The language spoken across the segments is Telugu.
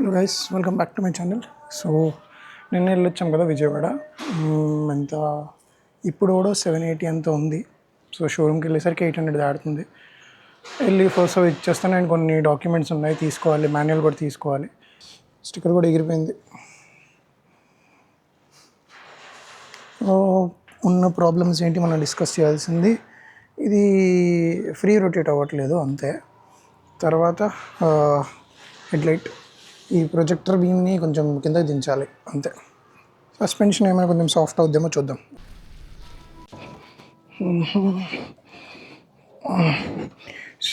Hello guys, welcome back to my channel. So నిన్న వెళ్ళొచ్చాం కదా విజయవాడ. ఎంత ఇప్పుడు కూడా 780 అంత ఉంది. సో షోరూమ్కి వెళ్ళేసరికి 800 దాడుతుంది. వెళ్ళి ఫస్ట్ ఇచ్చేస్తాను. నేను కొన్ని డాక్యుమెంట్స్ ఉన్నాయి తీసుకోవాలి, మాన్యువల్ కూడా తీసుకోవాలి. స్టిక్కర్ కూడా ఎగిరిపోయింది. ఉన్న ప్రాబ్లమ్స్ ఏంటి మనం డిస్కస్ చేయాల్సింది. ఇది ఫ్రీ రొటేట్ అవ్వట్లేదు అంతే. తర్వాత హెడ్లైట్, ఈ ప్రొజెక్టర్ బీమ్ని కొంచెం కిందకి దించాలి అంతే. సస్పెన్షన్ ఏమైనా కొంచెం సాఫ్ట్ అవుద్దేమో చూద్దాం.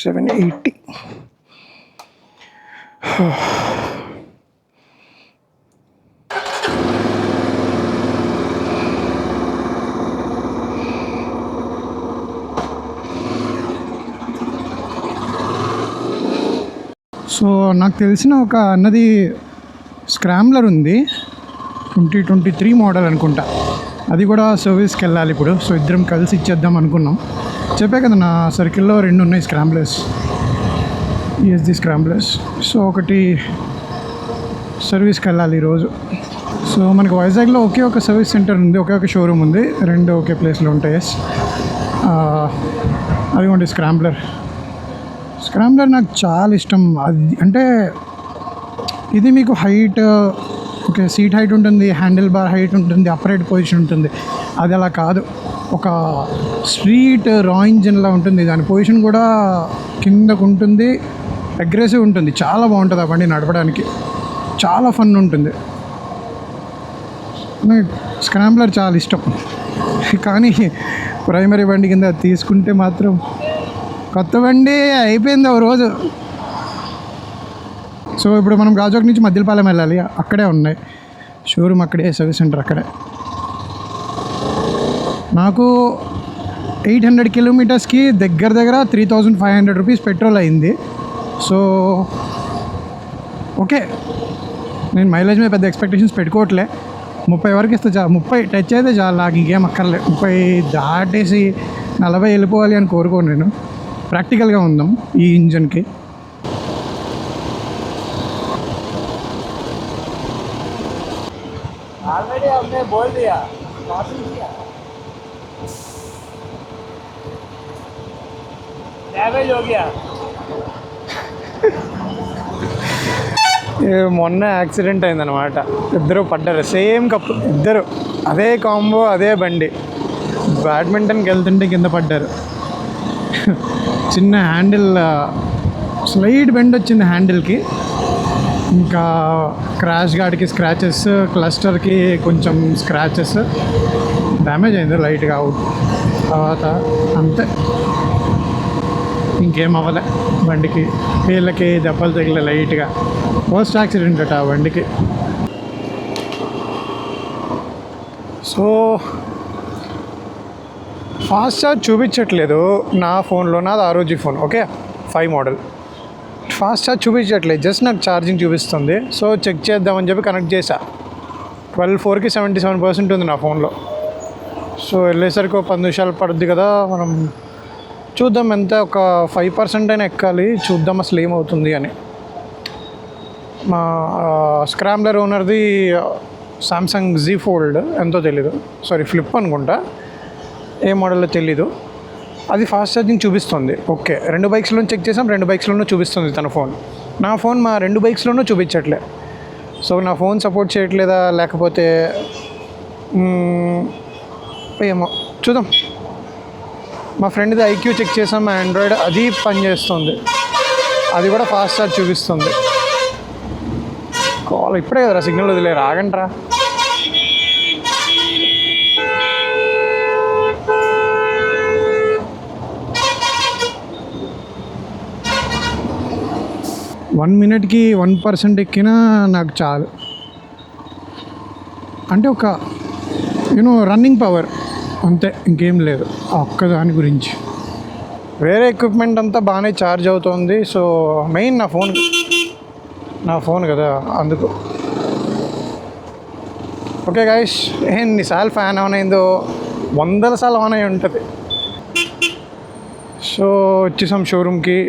780. సో నాకు తెలిసిన ఒక అన్నది స్క్రాంబ్లర్ ఉంది, 2023 మోడల్ అనుకుంటా. అది కూడా సర్వీస్కి వెళ్ళాలి ఇప్పుడు. సో ఇద్దరం కలిసి ఇచ్చేద్దాం అనుకున్నాం. చెప్పే కదా నా సర్కిల్లో 2 ఉన్నాయి స్క్రాంబ్లర్స్, ఈఎస్జీ స్క్రాంబ్లర్స్. సో ఒకటి సర్వీస్కి వెళ్ళాలి ఈరోజు. సో మనకి వైజాగ్లో ఒకే ఒక సర్వీస్ సెంటర్ ఉంది, ఒకే ఒక షోరూమ్ ఉంది, 2 ఒకే ప్లేస్లో ఉంటాయి. అది ఉంది స్క్రాంబ్లర్. స్క్రాంబ్లర్ నాకు చాలా ఇష్టం. అది అంటే ఇది మీకు హైట్, ఓకే, సీట్ హైట్ ఉంటుంది, హ్యాండిల్ బార్ హైట్ ఉంటుంది, అప్రైట్ పొజిషన్ ఉంటుంది. అది అలా కాదు, ఒక స్ట్రీట్ రా ఇంజిన్లా ఉంటుంది. దాని పొజిషన్ కూడా కిందకు ఉంటుంది, అగ్రెసివ్ ఉంటుంది. చాలా బాగుంటుంది ఆ బండి నడపడానికి, చాలా ఫన్ ఉంటుంది. నాకు స్క్రాంబ్లర్ చాలా ఇష్టం. కానీ ప్రైమరీ బండి కింద తీసుకుంటే మాత్రం కొత్త బండి అయిపోయింది ఓ రోజు. సో ఇప్పుడు మనం గాజువాక నుంచి మద్దిలపాలెం వెళ్ళాలి, అక్కడే ఉన్నాయి షోరూమ్, అక్కడే సర్వీస్ సెంటర్ అక్కడే. నాకు 800 కిలోమీటర్స్కి దగ్గర 3500 రూపీస్ పెట్రోల్ అయింది. సో ఓకే, నేను మైలేజ్ మీద పెద్ద ఎక్స్పెక్టేషన్స్ పెట్టుకోవట్లే. 30 వరకు ఇస్తే చాలు, 30 టచ్ అయితే చాలు, నాకు ఇంకేం అక్కర్లేదు. 30 దాటేసి 40 వెళ్ళిపోవాలి అని కోరుకోను నేను. ప్రాక్టికల్గా ఉందాం ఈ ఇంజన్కి. ऑलरेडी हमने बोल दिया, डैमेज हो गया. మొన్న యాక్సిడెంట్ అయిందనమాట. ఇద్దరు పడ్డారు, సేమ్ కప్పు, ఇద్దరు అదే కాంబో, అదే బండి. బ్యాడ్మింటన్కి వెళ్తుంటే కింద పడ్డారు. చిన్న హ్యాండిల్, స్లైడ్ బెండ్ వచ్చింది హ్యాండిల్కి. ఇంకా క్రాష్ గార్డ్కి స్క్రాచెస్, క్లస్టర్కి కొంచెం స్క్రాచెస్, డ్యామేజ్ అయింది లైట్గా అవుట్. తర్వాత అంతే, ఇంకేం అవ్వలే బండికి. వీళ్ళకి దెబ్బలు తగిలే లైట్గా. ఫస్ట్ యాక్సిడెంట్ అట ఆ బండికి. సో ఫాస్ట్ ఛార్జ్ చూపించట్లేదు నా ఫోన్లో, నాది ROG phone, okay 5 model. Fast charge చూపించట్లేదు, జస్ట్ నాకు ఛార్జింగ్ చూపిస్తుంది. సో చెక్ చేద్దామని చెప్పి కనెక్ట్ చేశా. 12:04కి 77% ఉంది నా ఫోన్లో. సో వెళ్ళేసరికి ఒక 10 నిమిషాలు పడుద్ది కదా, మనం చూద్దాం ఎంత, ఒక 5% అయినా ఎక్కాలి, చూద్దాం అసలు ఏమవుతుంది అని. మా స్క్రాంబ్లర్ ఓనర్ది సామ్సంగ్ Z Fold ఎంతో తెలీదు, సారీ ఫ్లిప్ అనుకుంటా, ఏ మోడల్లో తెలీదు. అది ఫాస్ట్ ఛార్జింగ్ చూపిస్తుంది. ఓకే, 2 బైక్స్లో చెక్ చేసాం, 2 బైక్స్లోనూ చూపిస్తుంది తన ఫోన్. నా ఫోన్ మా 2 బైక్స్లోనూ చూపించట్లే. సో నా ఫోన్ సపోర్ట్ చేయట్లేదా లేకపోతే ఏమో చూద్దాం. మా ఫ్రెండ్ది IQ చెక్ చేసాం, ఆండ్రాయిడ్, అది పనిచేస్తుంది, అది కూడా ఫాస్ట్ ఛార్జ్ చూపిస్తుంది. కాల్ ఇప్పుడే కదరా సిగ్నల్ వదిలే, రాగంట్రా. వన్ మినిట్కి 1% ఎక్కినా నాకు చాలు. అంటే ఒక రన్నింగ్ పవర్ అంతే, ఇంకేం లేదు ఆ ఒక్కదాని గురించి. వేరే ఎక్విప్మెంట్ అంతా బాగానే ఛార్జ్ అవుతుంది. సో మెయిన్ నా ఫోన్ కదా, అందుకు. ఓకే గైస్, ఎన్నిసార్లు ఫ్యాన్ ఆన్ అయిందో, 100 సార్లు ఆన్ అయి ఉంటుంది. సో వచ్చేసాం షోరూమ్కి.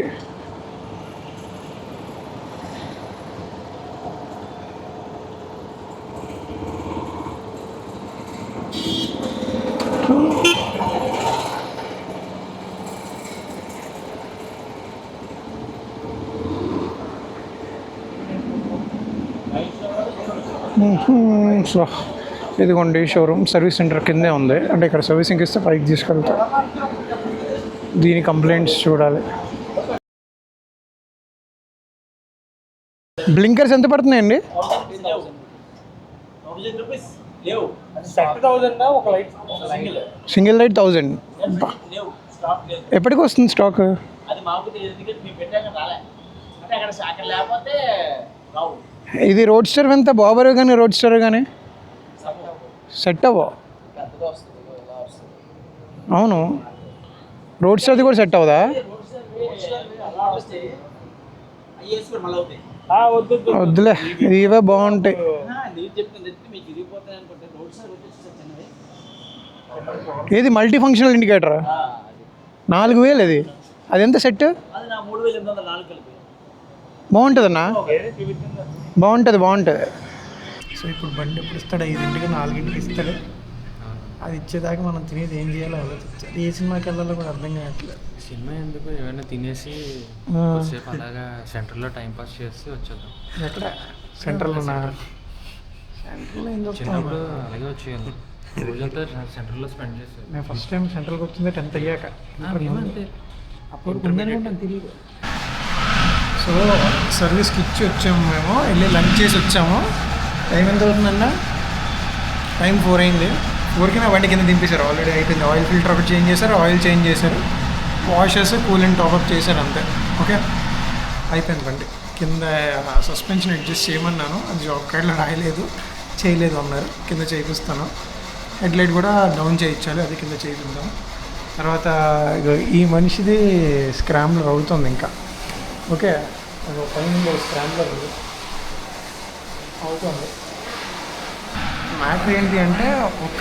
సో ఇదిగోండి షోరూమ్ సర్వీస్ సెంటర్ కిందే ఉంది. అంటే ఇక్కడ సర్వీసింగ్ ఇస్తే పైకి తీసుకెళ్తా. దీని కంప్లైంట్స్ చూడాలి. బ్లింకర్స్ ఎంత పడుతున్నాయండి? 10,000 ఒక లైట్ సింగిల్ లైట్ 1000. ఎప్పటికి వస్తుంది స్టాక్? అది మాకు తెలియదు, మేము పెట్టాక రాలే అంటే అక్కడ లేకపోతే రావు. ఇది రోడ్ స్టర్ ఎంత బాబర్ కానీ రోడ్ స్టర్ కానీ సెట్ అవ్వ. పెద్దగా వస్తుంది, ఇలా వస్తుంది. అవును, రోడ్ స్టర్ది కూడా సెట్ అవ్వదా? అలా వస్తే అయ్యేసి మళ్ళీ అవుతాయి. వద్దులే, ఇవే బాగుంటాయి. నేను చెప్తాను మీకు ఇరిగిపోతాయి అనుకుంటే రోడ్ సైడ్ వచ్చేసి చిన్నవి. ఏది మల్టీ ఫంక్షనల్ ఇండికేటరా? 4000 ఇది. అది ఎంత సెట్? అది నా 3,804 కలిపి బాగుంటుందన్నా, బాగుంటుంది. సో ఇప్పుడు బండి ఎప్పుడు ఇస్తాడు? 5ంటికి 4ంటికి ఇస్తాడు. అది ఇచ్చేదాకా మనం తినేది ఏం చేయాలో ఆలోచించాలి. ఏ సినిమాకి వెళ్ళాలో కూడా అర్థం కావట్లేదు. సినిమా ఎందుకు, ఏమైనా తినేసి సేపు అలాగా సెంటర్లో టైంపాస్ చేసి వచ్చేద్దాం. ఎక్కడ సెంట్రల్లో ఉన్నా? చిన్నప్పుడు అలాగే వచ్చేయాలి, రోజంతా సెంటర్లో స్పెండ్ చేసేది. నేను ఫస్ట్ టైం సెంట్రల్కి వచ్చింది 10th అయ్యాక. మేమంతే అప్పుడు ఉందనుకుంటాను, తెలియదు. సో సర్వీస్కి ఇచ్చి వచ్చాము, మేము వెళ్ళి లంచ్ చేసి వచ్చాము. టైం ఎంత అవుతుందన్న? టైం 4 అయింది. 4కి నా బండి కింద దింపేశారు. ఆల్రెడీ అయిపోయింది. ఆయిల్ ఫిల్టర్ ఒకటి చేంజ్ చేశారు, ఆయిల్ చేంజ్ చేశారు, వాషెస్ కూలింగ్ టాప్అప్ చేశారు, అంతే. ఓకే, అయిపోయింది బండి. కింద సస్పెన్షన్ అడ్జస్ట్ చేయమన్నాను, అది జాబ్ కార్డ్లో రాయలేదు, చేయలేదు అన్నారు. కింద చేయిస్తాను. హెడ్లైట్ కూడా డౌన్ చేయించాలి, అది కింద చేయిద్దాం. తర్వాత ఈ మనిషిది స్క్రాంబ్లర్ అవుతుంది ఇంకా. ఓకే, పైన స్క్రాంబ్లర్ అవుతుంది. మ్యాటర్ ఏంటి అంటే, ఒక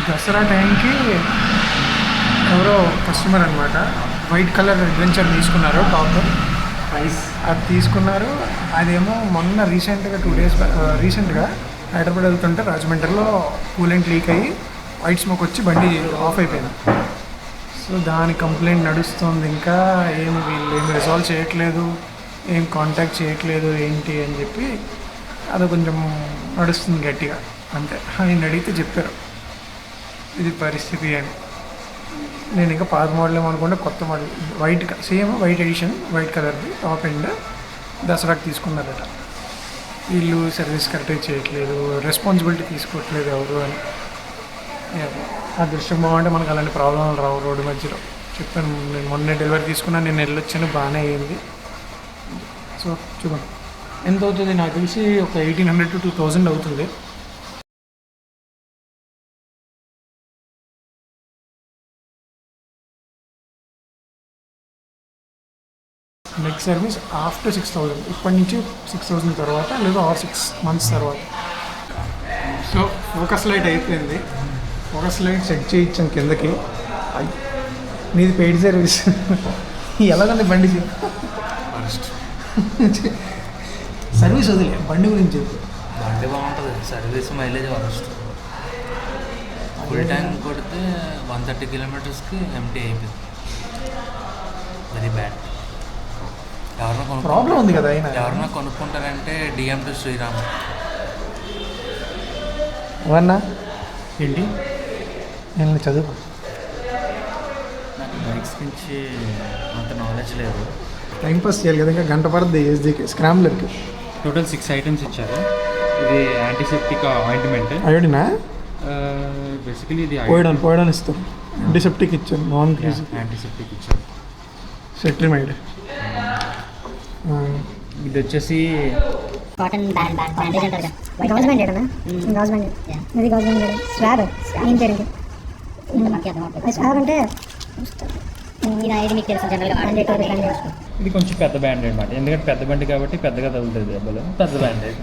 దసరా టైంకి ఎవరో కస్టమర్ అనమాట వైట్ కలర్ అడ్వెంచర్ తీసుకున్నారు, టాప్ ప్రైస్ అది తీసుకున్నారు. అదేమో మొన్న రీసెంట్గా 2 days రీసెంట్గా హైదరాబాద్ వెళ్తుంటే రాజమండ్రిలో కూలెంట్ లీక్ అయ్యి వైట్ స్మోక్ వచ్చి బండి ఆఫ్ అయిపోయింది. సో దాని కంప్లైంట్ నడుస్తుంది. ఇంకా వీళ్ళు ఏం రిజాల్వ్ చేయట్లేదు, ఏం కాంటాక్ట్ చేయట్లేదు ఏంటి అని చెప్పి అది కొంచెం నడుస్తుంది గట్టిగా. అంతే, ఆయన అడిగితే చెప్పారు ఇది పరిస్థితి అని. నేను ఇంకా పాత మోడల్ ఏమనుకుంటే కొత్త model white, same white edition, white కలర్ది టాప్ ఎండ్ దసరాకి తీసుకున్నారట. వీళ్ళు సర్వీస్ కరెక్ట్గా చేయట్లేదు, రెస్పాన్సిబిలిటీ తీసుకోవట్లేదు ఎవరు అని. ఆ దృశ్యం బాగుంటే మనకు అలాంటి ప్రాబ్లం రావు రోడ్డు మధ్యలో. చెప్పాను, నేను మొన్నే డెలివరీ తీసుకున్నాను, నేను వెళ్ళొచ్చాను, బాగానే అయ్యింది. సో చూడండి ఎంత అవుతుంది. నాకు తెలిసి ఒక 1,800 to 2,000 అవుతుంది. నెక్స్ట్ సర్వీస్ ఆఫ్టర్ 6,000, ఇప్పటి నుంచి 6,000 తర్వాత లేదా 6 months తర్వాత. సో ఫోకస్ లైట్ అయిపోయింది. ఫోకస్ లైట్ సెట్ చేయించాం కిందకి. నీది పెయిడ్ సర్వీస్. ఎలాగండి బండి ఫస్ట్ సర్వీస్ వదిలే, బండి గురించి చెప్పు. బండి బాగుంటుంది, service mileage worst. Full tank కొడితే 130 kilometersకి ఎంటీ అయిపోయింది. Very bad. ప్రాబ్లం ఉంది కదా అయినా. ఎవరన్నా కొనుక్కుంటారంటే DM2 శ్రీరామ్. అవన్నా ఏంటి, నేను చదువు. నాకు బైక్స్ నుంచి అంత నాలెడ్జ్ లేదు. టైంపాస్ చేయాలి కదా, ఇంకా గంట పడుతుంది ఎస్డీకి స్క్రాంబ్లర్కి. టోటల్ 6 items ఇచ్చారు. ఇది యాంటీసెప్టిక్ ఆయింట్మెంట్. అయోడినా బేసికలీ ఇది పోయడానికి ఇస్తాం. యాంటీసెప్టిక్ ఇచ్చారు, నాన్ క్రీజ్ యాంటీసెప్టిక్ ఇచ్చారు. సెట్రిమైడ్. ఇది వచ్చేసి కాటన్ బ్యాండేజ్ అంటారు కదా, గౌజ్ బ్యాండేడ్ అన్న. గౌజ్ బ్యాండేడ్, ఇది గౌజ్ బ్యాండేడ్. స్వాబ్ ఏం పేరు ఇది? స్వాబ్ అంటే ఇది మీకు తెలుసు జనరల్గా. ఇది కొంచెం పెద్ద బ్యాండేడ్ అనమాట, ఎందుకంటే పెద్ద బండి కాబట్టి పెద్దగా తగులుతుంది దెబ్బలు. పెద్ద బ్యాండేడ్.